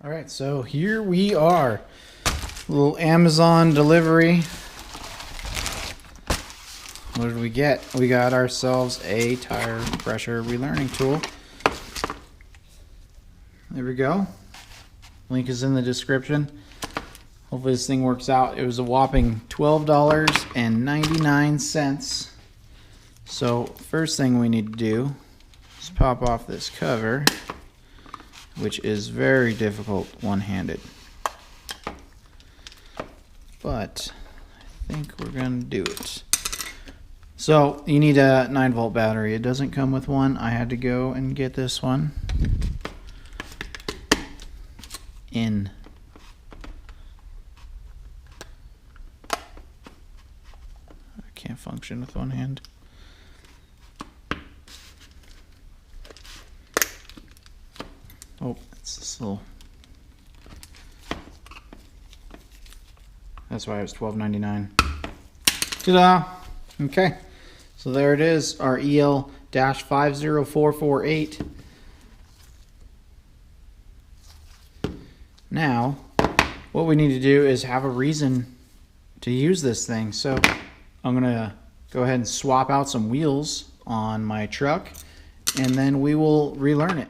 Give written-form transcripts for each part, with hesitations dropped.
All right, so here we are. Little Amazon delivery. What did we get? We got ourselves a tire pressure relearning tool. There we go. Link is in the description. Hopefully this thing works out. It was a whopping $12.99. So first thing we need to do is pop off this cover, which is very difficult one-handed. But I think we're going to do it. So you need a 9-volt battery. It doesn't come with one. I had to go and get this one. I can't function with one hand. Oh, it's this little. That's why it was $12.99. Ta-da! Okay, so there it is, our EL-50448. Now, what we need to do is have a reason to use this thing. So I'm gonna go ahead and swap out some wheels on my truck, and then we will relearn it.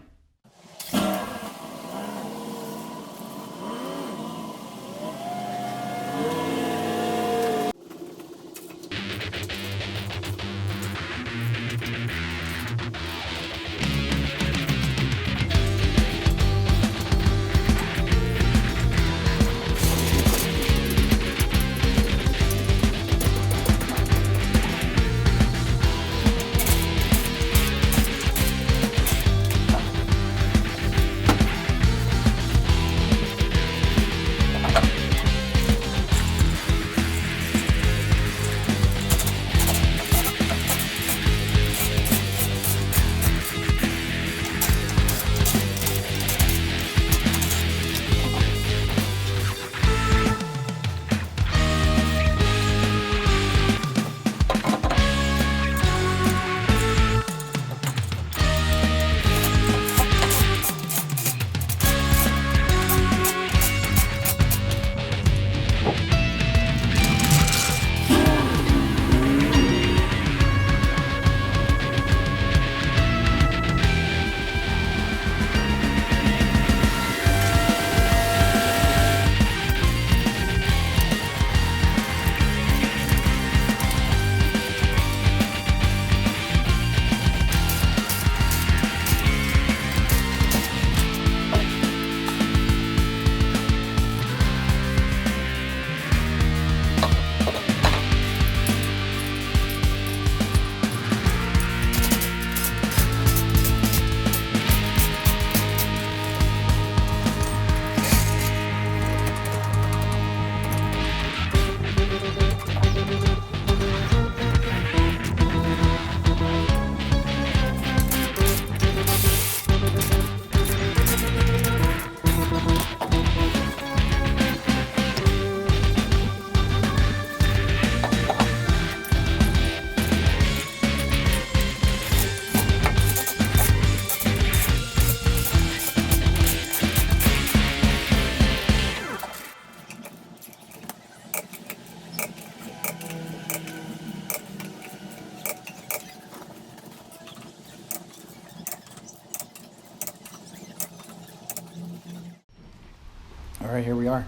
Alright, here we are.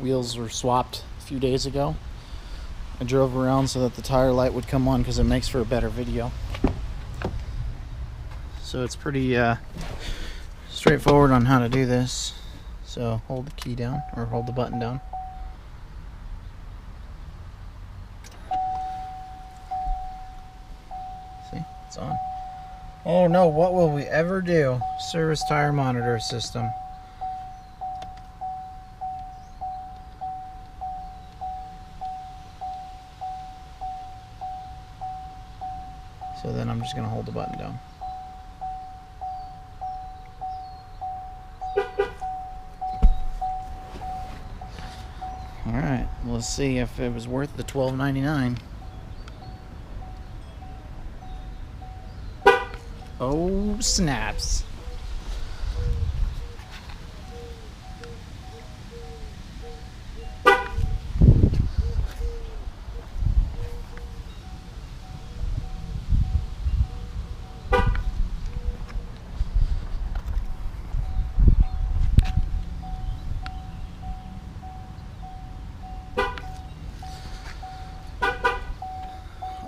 Wheels were swapped a few days ago. I drove around so that the tire light would come on because it makes for a better video. So it's pretty straightforward on how to do this. So hold the key down, or hold the button down. See, it's on. Oh no, what will we ever do? Service tire monitor system. So then I'm just going to hold the button down. Alright, let's see if it was worth the $12.99. Oh, snaps.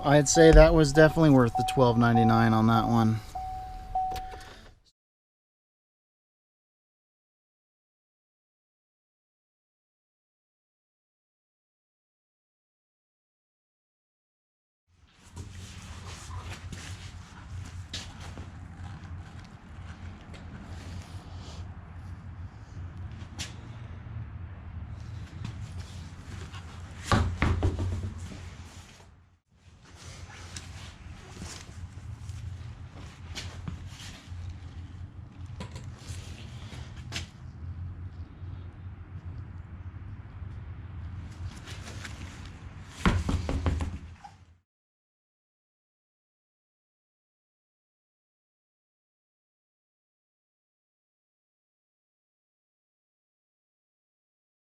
I'd say that was definitely worth the $12.99 on that one.